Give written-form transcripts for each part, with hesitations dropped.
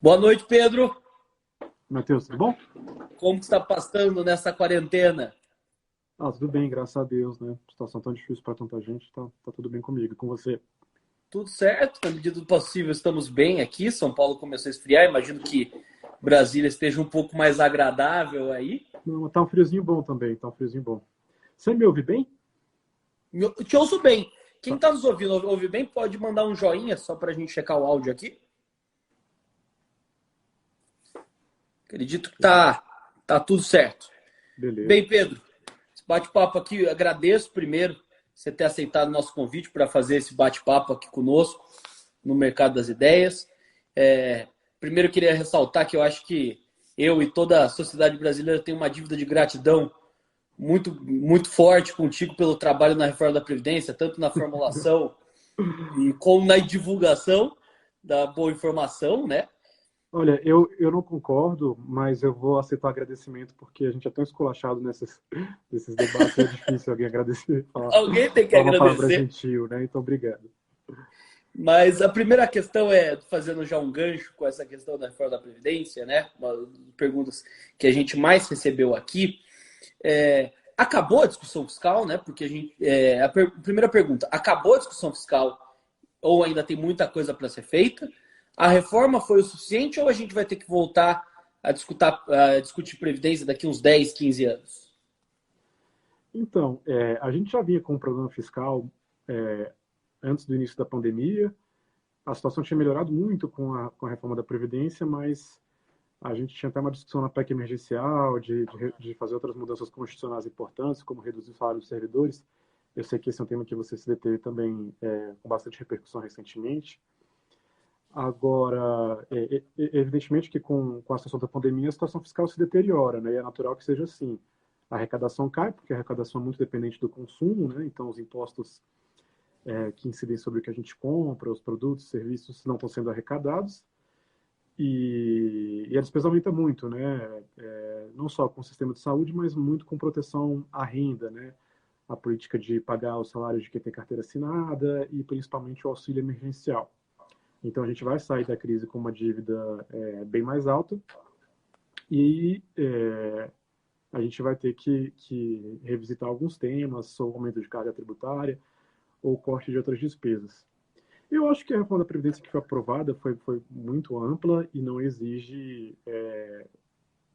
Boa noite, Pedro. Matheus, tudo bom? Como que está passando nessa quarentena? Tudo bem, graças a Deus, né? Situação tão difícil para tanta gente, tá tudo bem comigo. E com você? Tudo certo, na medida do possível estamos bem aqui. São Paulo começou a esfriar, imagino que Brasília esteja um pouco mais agradável aí. Não, tá um friozinho bom também, tá um friozinho bom. Você me ouve bem? Eu te ouço bem. Quem Tá. está nos ouvindo, ouve bem, pode mandar um joinha só para a gente checar o áudio aqui. Acredito que tá tudo certo. Beleza. Bem, Pedro, esse bate-papo aqui, eu agradeço primeiro você ter aceitado o nosso convite para fazer esse bate-papo aqui conosco no Mercado das Ideias. Primeiro, eu queria ressaltar que eu acho que eu e toda a sociedade brasileira tem uma dívida de gratidão muito, muito forte contigo pelo trabalho na reforma da Previdência, tanto na formulação e como na divulgação da boa informação, né? Olha, eu não concordo, mas eu vou aceitar o agradecimento porque a gente é tão esculachado nesses debates, é difícil alguém agradecer, Alguém tem que falar uma palavra agradecer. gentil, né? Então, obrigado. Mas a primeira questão é, fazendo já um gancho com essa questão da reforma da Previdência, né? Uma das perguntas que a gente mais recebeu aqui. Acabou a discussão fiscal, né? Porque a gente. Primeira pergunta: acabou a discussão fiscal ou ainda tem muita coisa para ser feita? A reforma foi o suficiente ou a gente vai ter que voltar a discutir Previdência daqui uns 10, 15 anos? Então, a gente já vinha com um problema fiscal antes do início da pandemia. A situação tinha melhorado muito com a reforma da Previdência, mas a gente tinha até uma discussão na PEC emergencial de fazer outras mudanças constitucionais importantes, como reduzir o salário dos servidores. Eu sei que esse é um tema que você se deteve também com bastante repercussão recentemente. Agora, evidentemente que com a situação da pandemia, a situação fiscal se deteriora, né? E é natural que seja assim. A arrecadação cai, porque a arrecadação é muito dependente do consumo, né? Então, os impostos que incidem sobre o que a gente compra, os produtos, os serviços, não estão sendo arrecadados. E a despesa aumenta muito, né? Não só com o sistema de saúde, mas muito com proteção à renda, né? A política de pagar os salários de quem tem carteira assinada e principalmente o auxílio emergencial. Então a gente vai sair da crise com uma dívida bem mais alta e a gente vai ter que revisitar alguns temas, ou aumento de carga tributária ou corte de outras despesas. Eu acho que a reforma da Previdência que foi aprovada foi muito ampla e não exige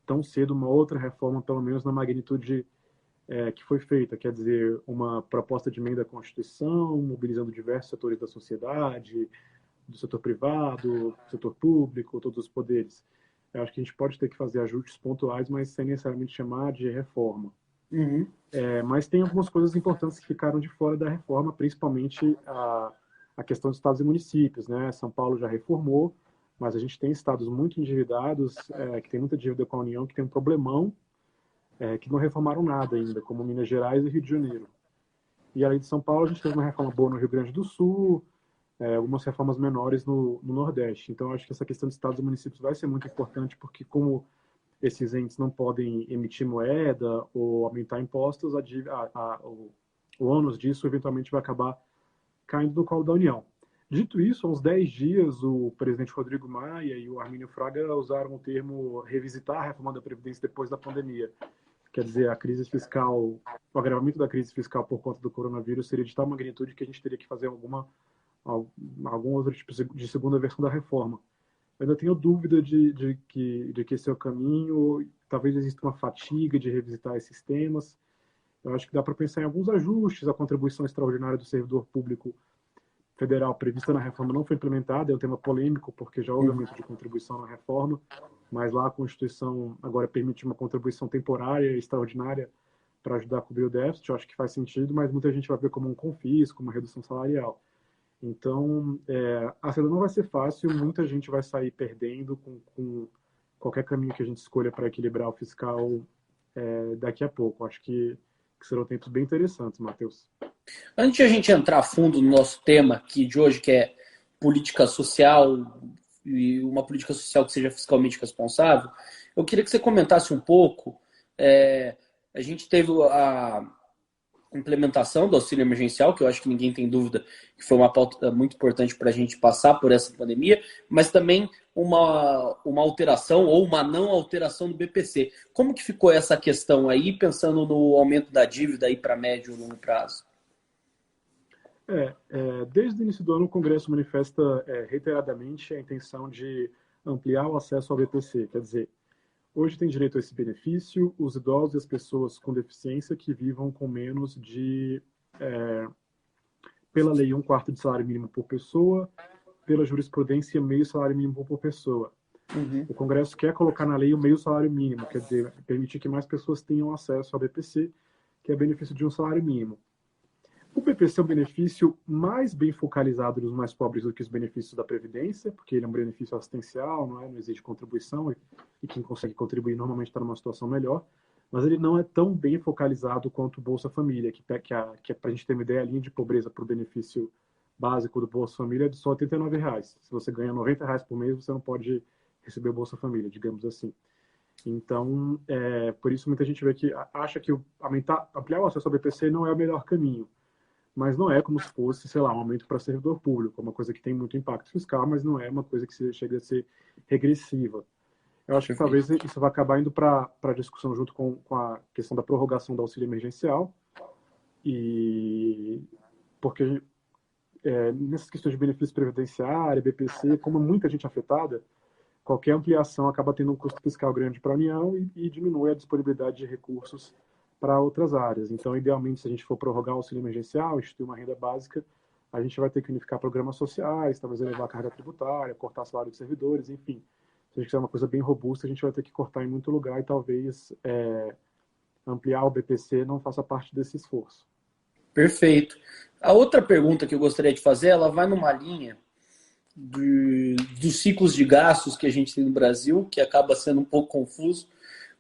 tão cedo uma outra reforma, pelo menos na magnitude que foi feita, quer dizer, uma proposta de emenda à Constituição, mobilizando diversos setores da sociedade, do setor privado, do setor público, todos os poderes. Eu acho que a gente pode ter que fazer ajustes pontuais, mas sem necessariamente chamar de reforma. Uhum. Mas tem algumas coisas importantes que ficaram de fora da reforma, principalmente a questão dos estados e municípios, né? São Paulo já reformou, mas a gente tem estados muito endividados, que tem muita dívida com a União, que tem um problemão, que não reformaram nada ainda, como Minas Gerais e Rio de Janeiro. E além de São Paulo, a gente teve uma reforma boa no Rio Grande do Sul, algumas reformas menores no Nordeste. Então, eu acho que essa questão de estados e municípios vai ser muito importante, porque como esses entes não podem emitir moeda ou aumentar impostos, o ônus disso eventualmente vai acabar caindo no colo da União. Dito isso, há uns 10 dias, o presidente Rodrigo Maia e o Armínio Fraga usaram o termo revisitar a reforma da Previdência depois da pandemia. Quer dizer, a crise fiscal, o agravamento da crise fiscal por conta do coronavírus seria de tal magnitude que a gente teria que fazer algum outro tipo de segunda versão da reforma. Eu ainda tenho dúvida de que esse é o caminho, talvez exista uma fatiga de revisitar esses temas. Eu acho que dá para pensar em alguns ajustes. A contribuição extraordinária do servidor público federal prevista na reforma não foi implementada, é um tema polêmico, porque já houve Uhum. aumento de contribuição na reforma, mas lá a Constituição agora permite uma contribuição temporária, extraordinária, para ajudar a cobrir o déficit. Eu acho que faz sentido, mas muita gente vai ver como um confisco, uma redução salarial. Então, a saída não vai ser fácil, muita gente vai sair perdendo com qualquer caminho que a gente escolha para equilibrar o fiscal daqui a pouco. Acho que serão tempos bem interessantes, Matheus. Antes de a gente entrar a fundo no nosso tema aqui de hoje, que é política social e uma política social que seja fiscalmente responsável, eu queria que você comentasse um pouco. A gente teve implementação do auxílio emergencial, que eu acho que ninguém tem dúvida que foi uma pauta muito importante para a gente passar por essa pandemia, mas também uma alteração ou uma não alteração do BPC. Como que ficou essa questão aí, pensando no aumento da dívida aí para médio e longo prazo? Desde o início do ano, o Congresso manifesta reiteradamente a intenção de ampliar o acesso ao BPC. Quer dizer, hoje tem direito a esse benefício os idosos e as pessoas com deficiência que vivam com menos de, pela lei, 1/4 de salário mínimo por pessoa, pela jurisprudência, meio salário mínimo por pessoa. Uhum. O Congresso quer colocar na lei o meio salário mínimo, quer dizer, permitir que mais pessoas tenham acesso ao BPC, que é benefício de um salário mínimo. O BPC é um benefício mais bem focalizado nos mais pobres do que os benefícios da Previdência, porque ele é um benefício assistencial, não exige contribuição, e quem consegue contribuir normalmente está numa situação melhor, mas ele não é tão bem focalizado quanto o Bolsa Família, que é para a gente ter uma ideia, a linha de pobreza para o benefício básico do Bolsa Família é de só R$ 89. Se você ganha R$ 90 por mês, você não pode receber o Bolsa Família, digamos assim. Então, por isso muita gente vê que acha que ampliar o acesso ao BPC não é o melhor caminho. Mas não é como se fosse, sei lá, um aumento para servidor público, uma coisa que tem muito impacto fiscal, mas não é uma coisa que chega a ser regressiva. Eu acho que talvez isso vai acabar indo para a discussão junto com a questão da prorrogação do auxílio emergencial, e porque nessas questões de benefício previdenciário, BPC, como muita gente afetada, qualquer ampliação acaba tendo um custo fiscal grande para a União e diminui a disponibilidade de recursos para outras áreas. Então, idealmente, se a gente for prorrogar o auxílio emergencial, instituir uma renda básica, a gente vai ter que unificar programas sociais, talvez elevar a carga tributária, cortar salário de servidores, enfim. Se a gente quiser uma coisa bem robusta, a gente vai ter que cortar em muito lugar e talvez ampliar o BPC não faça parte desse esforço. Perfeito. A outra pergunta que eu gostaria de fazer, ela vai numa linha dos ciclos de gastos que a gente tem no Brasil, que acaba sendo um pouco confuso.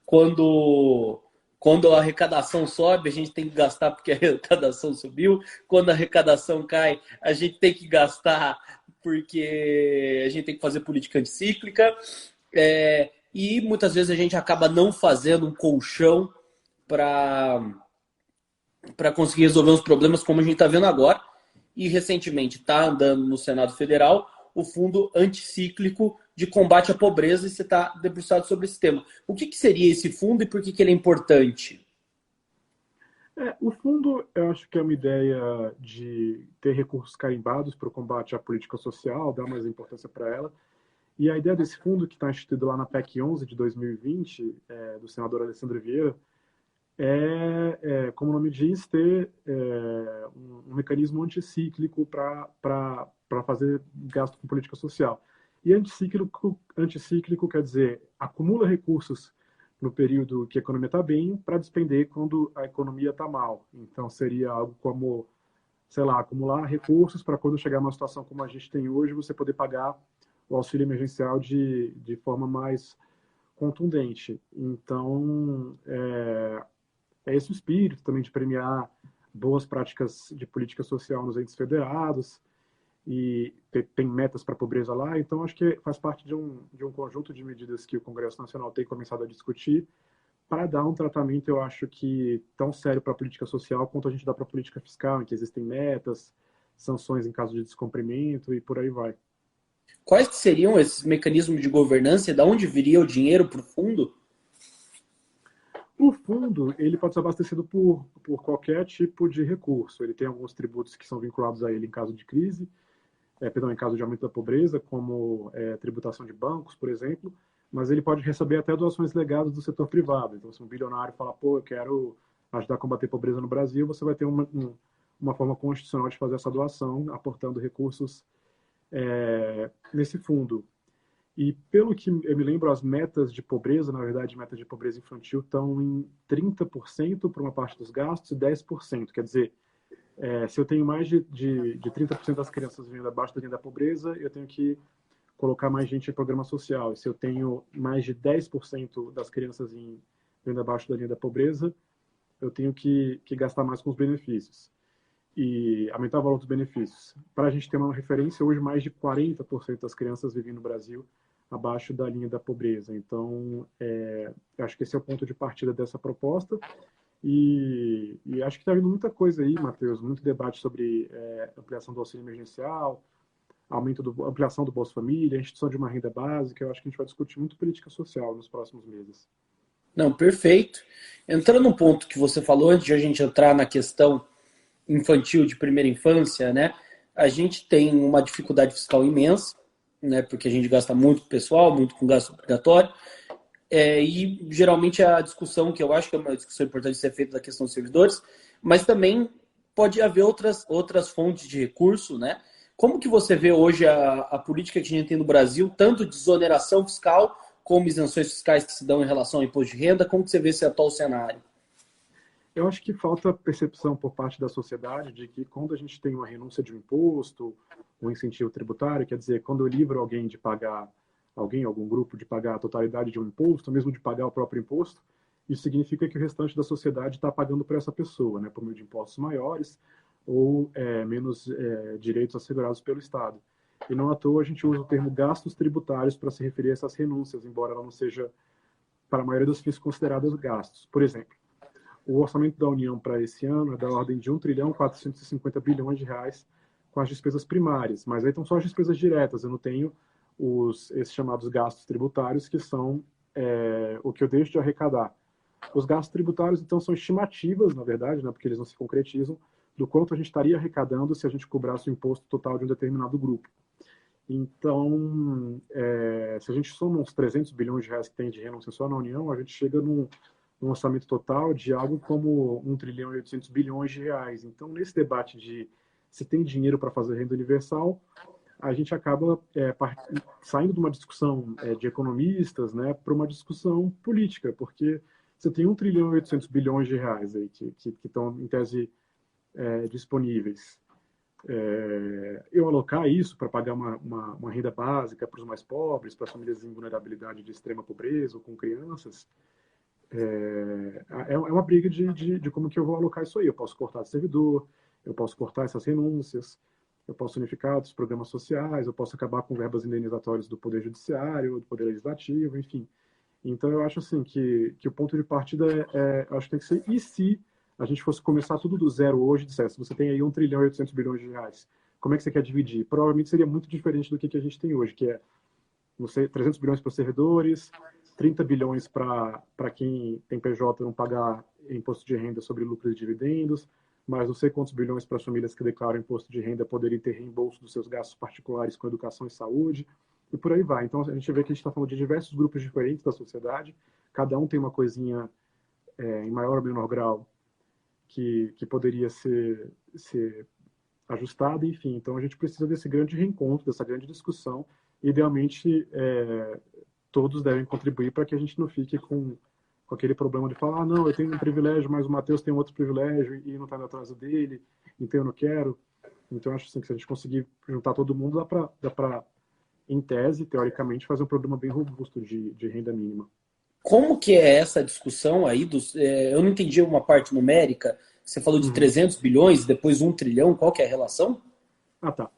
Quando a arrecadação sobe, a gente tem que gastar porque a arrecadação subiu. Quando a arrecadação cai, a gente tem que gastar porque a gente tem que fazer política anticíclica. E muitas vezes a gente acaba não fazendo um colchão para conseguir resolver os problemas como a gente está vendo agora. E recentemente está andando no Senado Federal o Fundo Anticíclico de Combate à Pobreza, e você está debruçado sobre esse tema. O que seria esse fundo e por que ele é importante? O fundo, eu acho que é uma ideia de ter recursos carimbados para o combate à política social, dar mais importância para ela. E a ideia desse fundo, que está instituído lá na PEC 11 de 2020, do senador Alessandro Vieira, como o nome diz, ter um mecanismo anticíclico para fazer gasto com política social. E anticíclico quer dizer, acumula recursos no período que a economia está bem para despender quando a economia está mal. Então, seria algo como, sei lá, acumular recursos para quando chegar uma situação como a gente tem hoje, você poder pagar o auxílio emergencial de forma mais contundente. Então, esse o espírito também de premiar boas práticas de política social nos entes federados, e tem metas para a pobreza lá. Então, acho que faz parte de um conjunto de medidas que o Congresso Nacional tem começado a discutir para dar um tratamento, eu acho que tão sério para a política social quanto a gente dá para a política fiscal, em que existem metas, sanções em caso de descumprimento e por aí vai. Quais que seriam esses mecanismos de governança e de onde viria o dinheiro para o fundo? O fundo, ele pode ser abastecido por qualquer tipo de recurso. Ele tem alguns tributos que são vinculados a ele em caso de crise, em caso de aumento da pobreza, como tributação de bancos, por exemplo, mas ele pode receber até doações legadas do setor privado. Então, se um bilionário falar, eu quero ajudar a combater a pobreza no Brasil, você vai ter uma forma constitucional de fazer essa doação, aportando recursos nesse fundo. E pelo que eu me lembro, as metas de pobreza, na verdade, metas de pobreza infantil, estão em 30% para uma parte dos gastos e 10%. Quer dizer, se eu tenho mais de 30% das crianças vivendo abaixo da linha da pobreza, eu tenho que colocar mais gente em programa social. E se eu tenho mais de 10% das crianças vivendo abaixo da linha da pobreza, eu tenho que gastar mais com os benefícios e aumentar o valor dos benefícios. Para a gente ter uma referência, hoje mais de 40% das crianças vivem no Brasil abaixo da linha da pobreza. Então, eu acho que esse é o ponto de partida dessa proposta. E acho que está vindo muita coisa aí, Matheus, muito debate sobre ampliação do auxílio emergencial, ampliação do Bolsa Família, a instituição de uma renda básica. Eu acho que a gente vai discutir muito política social nos próximos meses. Não, perfeito. Entrando no ponto que você falou, antes de a gente entrar na questão infantil de primeira infância, né? A gente tem uma dificuldade fiscal imensa, né? Porque a gente gasta muito com pessoal, muito com gasto obrigatório. E geralmente a discussão, que eu acho que é uma discussão importante ser feita da questão dos servidores, mas também pode haver outras fontes de recurso, né? Como que você vê hoje a política que a gente tem no Brasil, tanto de desoneração fiscal, como isenções fiscais que se dão em relação ao imposto de renda? Como que você vê esse atual cenário? Eu acho que falta percepção por parte da sociedade de que quando a gente tem uma renúncia de um imposto, um incentivo tributário, quer dizer, quando eu livro alguém de pagar, algum grupo de pagar a totalidade de um imposto, mesmo de pagar o próprio imposto, isso significa que o restante da sociedade está pagando para essa pessoa, né, por meio de impostos maiores ou menos direitos assegurados pelo Estado. E não à toa a gente usa o termo gastos tributários para se referir a essas renúncias, embora ela não seja, para a maioria dos fins, considerada gastos. Por exemplo, o orçamento da União para esse ano é da ordem de 1,450 trilhão de reais com as despesas primárias, mas aí estão só as despesas diretas, eu não tenho esses chamados gastos tributários, que são o que eu deixo de arrecadar. Os gastos tributários, então, são estimativas, na verdade, né, porque eles não se concretizam, do quanto a gente estaria arrecadando se a gente cobrasse o imposto total de um determinado grupo. Então, se a gente soma uns 300 bilhões de reais que tem de renúncia só na União, a gente chega num orçamento total de algo como 1 trilhão e 800 bilhões de reais. Então, nesse debate de se tem dinheiro para fazer renda universal, a gente acaba saindo de uma discussão de economistas, né, para uma discussão política, porque você tem 1 trilhão e 800 bilhões de reais aí que estão, em tese, disponíveis. Eu alocar isso para pagar uma renda básica para os mais pobres, para as famílias em vulnerabilidade de extrema pobreza ou com crianças, é uma briga de como que eu vou alocar isso aí. Eu posso cortar de servidor, eu posso cortar essas renúncias, eu posso unificar os programas sociais, eu posso acabar com verbas indenizatórias do Poder Judiciário, do Poder Legislativo, enfim. Então, eu acho assim que o ponto de partida eu acho que tem que ser, e se a gente fosse começar tudo do zero hoje, dissesse, você tem aí 1 trilhão e 800 bilhões de reais, como é que você quer dividir? Provavelmente seria muito diferente do que a gente tem hoje, que é, não sei, 300 bilhões para os servidores, 30 bilhões para quem tem PJ não pagar imposto de renda sobre lucros e dividendos, mais não sei quantos bilhões para as famílias que declaram imposto de renda poderem ter reembolso dos seus gastos particulares com educação e saúde, e por aí vai. Então, a gente vê que a gente está falando de diversos grupos diferentes da sociedade, cada um tem uma coisinha em maior ou menor grau que poderia ser ajustada, enfim. Então, a gente precisa desse grande reencontro, dessa grande discussão. Idealmente, todos devem contribuir para que a gente não fique com aquele problema de falar, não, eu tenho um privilégio, mas o Matheus tem outro privilégio e não está indo atrás dele, então eu não quero. Então, acho assim, que se a gente conseguir juntar todo mundo, dá para, em tese, teoricamente, fazer um programa bem robusto de renda mínima. Como que é essa discussão aí? Eu não entendi uma parte numérica. Você falou de 300 bilhões, depois 1 trilhão. Qual que é a relação? Ah, tá.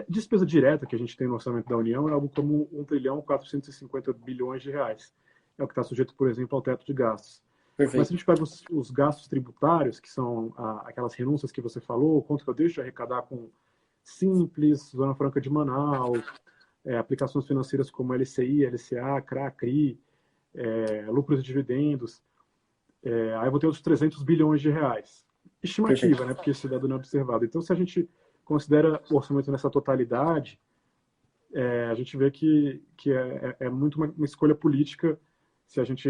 Despesa direta que a gente tem no orçamento da União é algo como 1 trilhão e 450 bilhões de reais. É o que está sujeito, por exemplo, ao teto de gastos. Perfeito. Mas se a gente pega os gastos tributários, que são aquelas renúncias que você falou, quanto que eu deixo de arrecadar com Simples, Zona Franca de Manaus, aplicações financeiras como LCI, LCA, CRA, CRI, lucros e dividendos, aí eu vou ter os 300 bilhões de reais. Estimativa, perfeito, né? Porque esse dado não é observado. Então, se a gente considera o orçamento nessa totalidade, a gente vê que é muito uma escolha política se a gente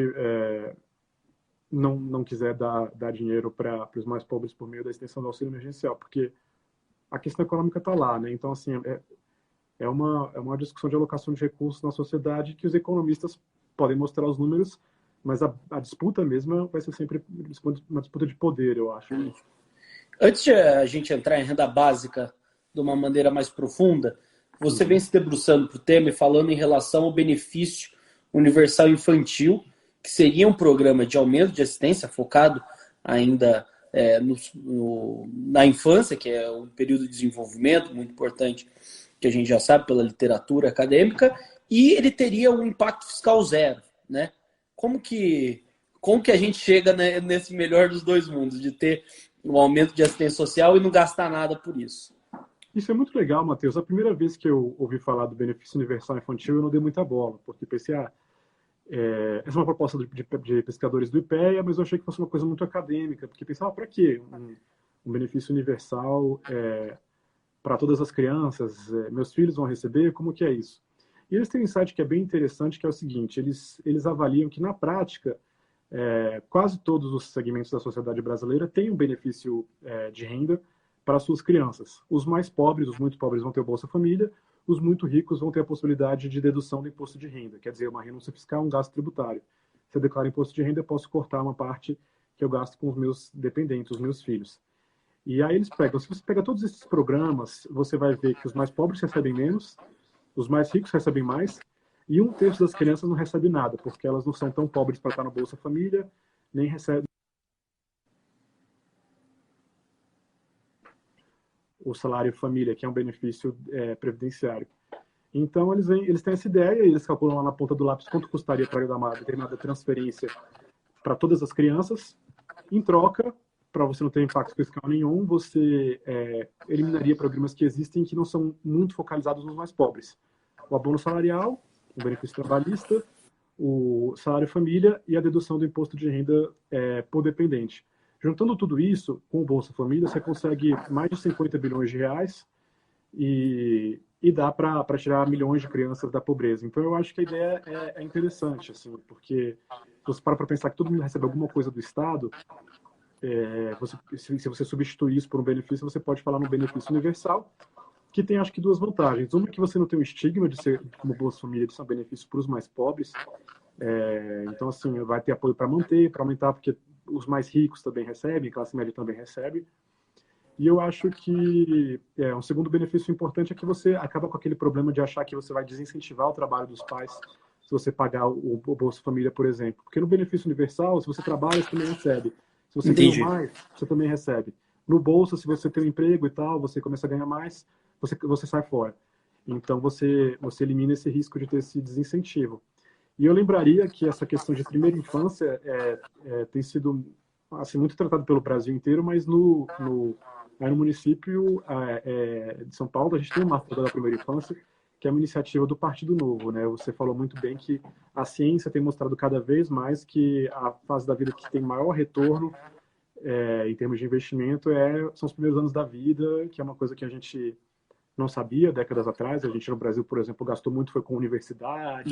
não quiser dar dinheiro para os mais pobres por meio da extensão do auxílio emergencial, porque a questão econômica está lá, né? Então, assim, é uma discussão de alocação de recursos na sociedade que os economistas podem mostrar os números, mas a disputa mesmo vai ser sempre uma disputa de poder, eu acho. Antes de a gente entrar em renda básica de uma maneira mais profunda, você vem se debruçando para o tema e falando em relação ao benefício universal infantil, que seria um programa de aumento de assistência focado ainda na infância, que é um período de desenvolvimento muito importante, que a gente já sabe pela literatura acadêmica, e ele teria um impacto fiscal zero, né? Como que como que a gente chega, né, nesse melhor dos dois mundos, de ter um aumento de assistência social e não gastar nada por isso? Isso é muito legal, Matheus. A primeira vez que eu ouvi falar do benefício universal infantil, eu não dei muita bola, porque pensei, essa é uma proposta de pesquisadores do IPEA, mas eu achei que fosse uma coisa muito acadêmica, porque pensava, para quê um benefício universal para todas as crianças? Meus filhos vão receber? Como que é isso? E eles têm um insight que é bem interessante, que é o seguinte, eles avaliam que, na prática, quase todos os segmentos da sociedade brasileira têm um benefício de renda para suas crianças. Os mais pobres, os muito pobres, vão ter o Bolsa Família, os muito ricos vão ter a possibilidade de dedução do imposto de renda, quer dizer, uma renúncia fiscal, um gasto tributário. Se eu declaro imposto de renda, eu posso cortar uma parte que eu gasto com os meus dependentes, os meus filhos. E aí eles pegam, se você pega todos esses programas, você vai ver que os mais pobres recebem menos, os mais ricos recebem mais, e 1/3 das crianças não recebe nada, porque elas não são tão pobres para estar no Bolsa Família, nem recebem o salário família, que é um benefício previdenciário. Então, eles têm essa ideia e eles calculam lá na ponta do lápis quanto custaria para dar uma determinada transferência para todas as crianças. Em troca, para você não ter impacto fiscal nenhum, você eliminaria programas que existem que não são muito focalizados nos mais pobres. O abono salarial, o benefício trabalhista, o salário família e a dedução do imposto de renda por dependente. Juntando tudo isso com o Bolsa Família, você consegue mais de 50 bilhões de reais e dá para tirar milhões de crianças da pobreza. Então, eu acho que a ideia é interessante, assim, porque se você para pensar que todo mundo recebe alguma coisa do Estado, se você substituir isso por um benefício, você pode falar no benefício universal, que tem, acho que, duas vantagens. Uma é que você não tem o estigma de ser, como Bolsa Família, de ser um benefício para os mais pobres. Então, assim, vai ter apoio para manter, para aumentar, porque os mais ricos também recebem, a classe média também recebe. E eu acho que um segundo benefício importante é que você acaba com aquele problema de achar que você vai desincentivar o trabalho dos pais se você pagar o Bolsa Família, por exemplo. Porque no benefício universal, se você trabalha, você também recebe. Se você ganha mais, você também recebe. No Bolsa, se você tem um emprego e tal, você começa a ganhar mais, você sai fora. Então, você elimina esse risco de ter esse desincentivo. E eu lembraria que essa questão de primeira infância tem sido assim, muito tratado pelo Brasil inteiro, mas aí no município de São Paulo, a gente tem uma Marco da Primeira Infância, que é uma iniciativa do Partido Novo, né? Você falou muito bem que a ciência tem mostrado cada vez mais que a fase da vida que tem maior retorno em termos de investimento são os primeiros anos da vida, que é uma coisa que a gente não sabia décadas atrás. A gente no Brasil, por exemplo, gastou muito foi com universidade.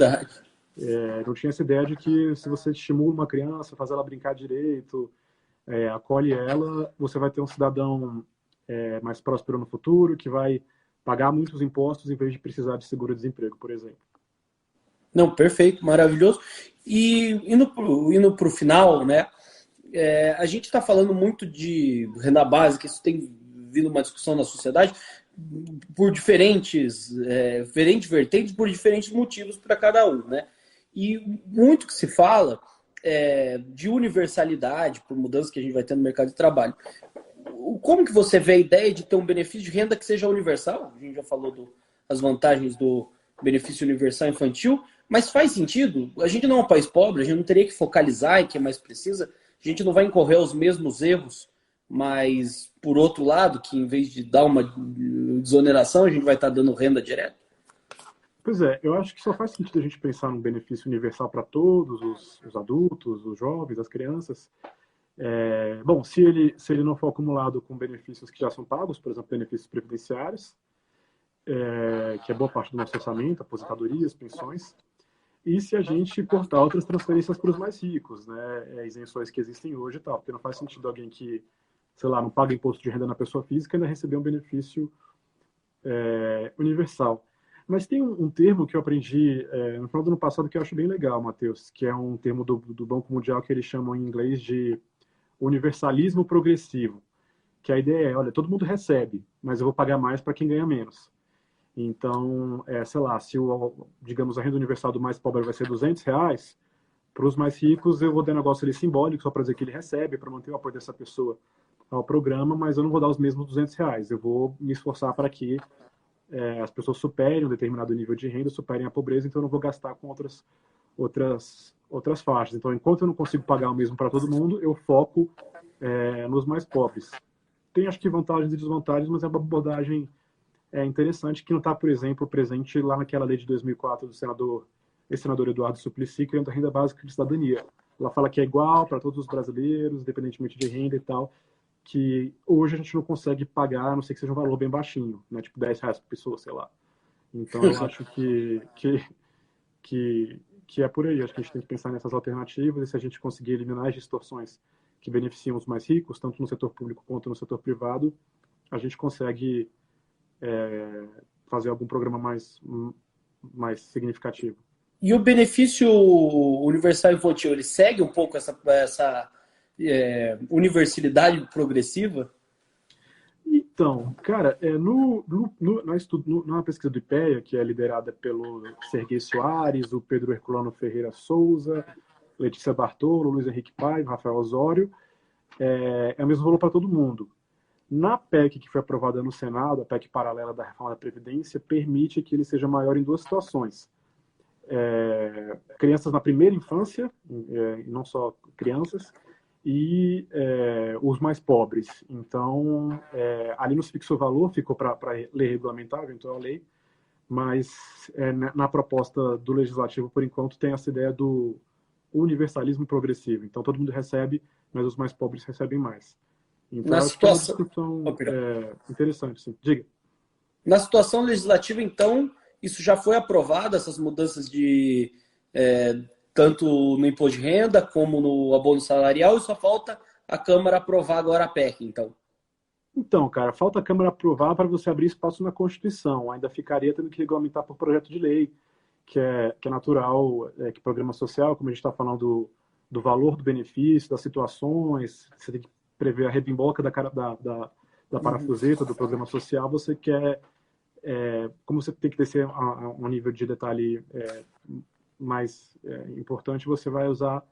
Não tinha essa ideia de que se você estimula uma criança, faz ela brincar direito, acolhe ela, você vai ter um cidadão mais próspero no futuro, que vai pagar muitos impostos em vez de precisar de seguro-desemprego, por exemplo. Não, perfeito, maravilhoso. E indo para o final, né? A gente está falando muito de renda básica, isso tem vindo uma discussão na sociedade por diferentes vertentes, por diferentes motivos para cada um, né? E muito que se fala de universalidade, por mudanças que a gente vai ter no mercado de trabalho. Como que você vê a ideia de ter um benefício de renda que seja universal? A gente já falou das vantagens do benefício universal infantil, mas faz sentido? A gente não é um país pobre, a gente não teria que focalizar em quem mais precisa, a gente não vai incorrer os mesmos erros, mas, por outro lado, que em vez de dar uma desoneração, a gente vai estar dando renda direta? Pois é, eu acho que só faz sentido a gente pensar num benefício universal para todos, os adultos, os jovens, as crianças. Bom, se ele não for acumulado com benefícios que já são pagos, por exemplo, benefícios previdenciários, que é boa parte do nosso orçamento, aposentadorias, pensões, e se a gente cortar outras transferências para os mais ricos, né, isenções que existem hoje e tal, porque não faz sentido alguém que, sei lá, não paga imposto de renda na pessoa física ainda receber um benefício universal. Mas tem um termo que eu aprendi no final do ano passado que eu acho bem legal, Matheus, que é um termo do Banco Mundial que eles chamam em inglês de universalismo progressivo, que a ideia olha, todo mundo recebe, mas eu vou pagar mais para quem ganha menos. Então, sei lá, se digamos, a renda universal do mais pobre vai ser R$ 200, para os mais ricos eu vou dar um negócio ali simbólico, só para dizer que ele recebe, para manter o apoio dessa pessoa ao programa, mas eu não vou dar os mesmos R$ 200. Eu vou me esforçar para que as pessoas superem um determinado nível de renda, superem a pobreza, então eu não vou gastar com outras outras faixas. Então, enquanto eu não consigo pagar o mesmo para todo mundo, eu foco nos mais pobres. Tem, acho que, vantagens e desvantagens, mas é uma abordagem interessante que não está, por exemplo, presente lá naquela lei de 2004 do ex-senador Eduardo Suplicy, criando a renda básica de cidadania. Ela fala que é igual para todos os brasileiros, independentemente de renda e tal, que hoje a gente não consegue pagar, a não ser que seja um valor bem baixinho, né? Tipo R$ 10 por pessoa, sei lá. Então, eu acho que é por aí. Acho que a gente tem que pensar nessas alternativas e se a gente conseguir eliminar as distorções que beneficiam os mais ricos, tanto no setor público quanto no setor privado, a gente consegue fazer algum programa mais significativo. E o benefício universal infantil, ele segue um pouco essa universalidade progressiva? Então, cara, na pesquisa do IPEA, que é liderada pelo Serguei Soares, o Pedro Herculano Ferreira Souza, Letícia Bartolo, Luiz Henrique Paiva, Rafael Osório, é o mesmo valor para todo mundo. Na PEC que foi aprovada no Senado, a PEC paralela da reforma da Previdência, permite que ele seja maior em duas situações. Crianças na primeira infância, não só crianças, e os mais pobres. Então, ali não se fixou valor, ficou para lei regulamentar, eventual lei, mas na proposta do Legislativo, por enquanto, tem essa ideia do universalismo progressivo. Então, todo mundo recebe, mas os mais pobres recebem mais. Então, acho que é uma discussão interessante, sim. Diga. Na situação legislativa, então, isso já foi aprovado, essas mudanças de tanto no imposto de renda como no abono salarial, e só falta a Câmara aprovar agora a PEC, então. Então, cara, falta a Câmara aprovar para você abrir espaço na Constituição. Ainda ficaria tendo que regulamentar por projeto de lei, que é natural, que programa social, como a gente está falando do valor do benefício, das situações, você tem que prever a rebimboca da parafuseta do programa social, você quer, como você tem que descer a um nível de detalhe mais importante, você vai usar,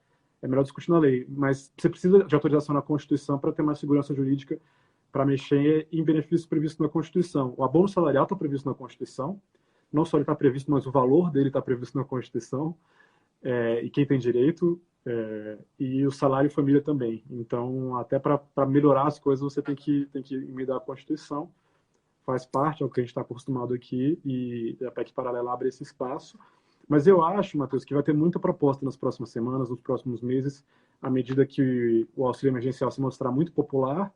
é melhor discutir na lei, mas você precisa de autorização na Constituição para ter mais segurança jurídica para mexer em benefícios previstos na Constituição. O abono salarial está previsto na Constituição, não só ele está previsto, mas o valor dele está previsto na Constituição, e quem tem direito, e o salário e família também. Então, até para melhorar as coisas, você tem que emendar a Constituição, faz parte, é o que a gente está acostumado aqui, e a PEC paralela abre esse espaço. Mas eu acho, Matheus, que vai ter muita proposta nas próximas semanas, nos próximos meses, à medida que o auxílio emergencial se mostrar muito popular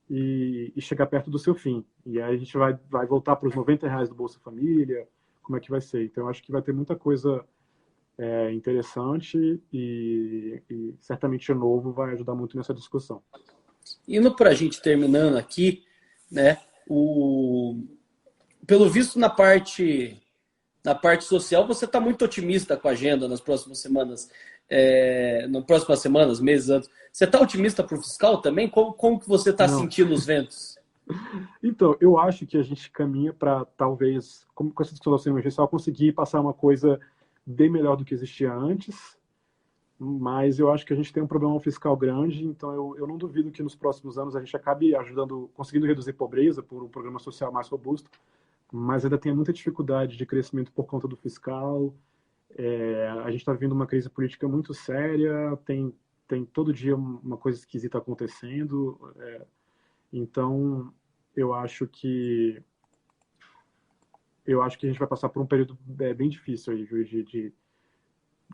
e chegar perto do seu fim. E aí a gente vai voltar para os R$ 90 do Bolsa Família, como é que vai ser. Então, eu acho que vai ter muita coisa interessante e certamente o novo vai ajudar muito nessa discussão. Indo para a gente terminando aqui, né, pelo visto na parte social, você está muito otimista com a agenda nas próximas semanas, meses, anos. Você está otimista para o fiscal também? Como que você está sentindo os ventos? Então, eu acho que a gente caminha para, talvez, com essa discussão do auxílio emergencial, conseguir passar uma coisa bem melhor do que existia antes, mas eu acho que a gente tem um problema fiscal grande, então eu não duvido que nos próximos anos a gente acabe conseguindo reduzir pobreza por um programa social mais robusto, mas ainda tem muita dificuldade de crescimento por conta do fiscal. A gente está vivendo uma crise política muito séria, tem todo dia uma coisa esquisita acontecendo, então eu acho que a gente vai passar por um período bem difícil aí, de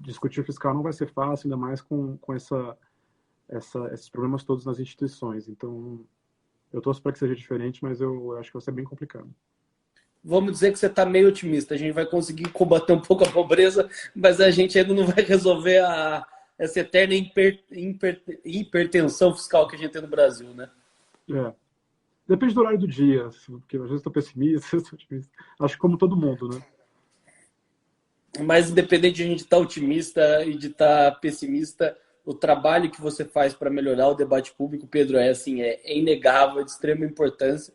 discutir o fiscal não vai ser fácil, ainda mais com esses problemas todos nas instituições. Então, eu torço para que seja diferente, mas eu acho que vai ser bem complicado. Vamos dizer que você está meio otimista. A gente vai conseguir combater um pouco a pobreza, mas a gente ainda não vai resolver essa eterna hipertensão fiscal que a gente tem no Brasil, né? Depende do horário do dia, porque às vezes estou pessimista, às vezes estou otimista. Acho que como todo mundo, né? Mas independente de a gente estar otimista e de estar pessimista, o trabalho que você faz para melhorar o debate público, Pedro, é inegável, é de extrema importância.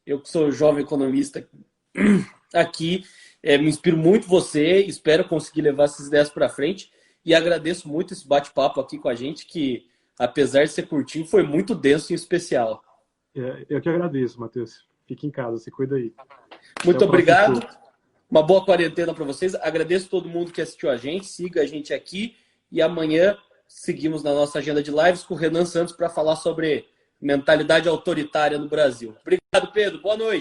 Eu que sou jovem economista aqui, me inspiro muito você, espero conseguir levar essas ideias para frente e agradeço muito esse bate-papo aqui com a gente, que apesar de ser curtinho, foi muito denso e especial. Eu que agradeço, Matheus. Fique em casa, se cuida aí. Muito obrigado. Uma boa quarentena para vocês. Agradeço todo mundo que assistiu a gente. Siga a gente aqui E amanhã seguimos na nossa agenda de lives com o Renan Santos para falar sobre mentalidade autoritária no Brasil. Obrigado, Pedro. Boa noite.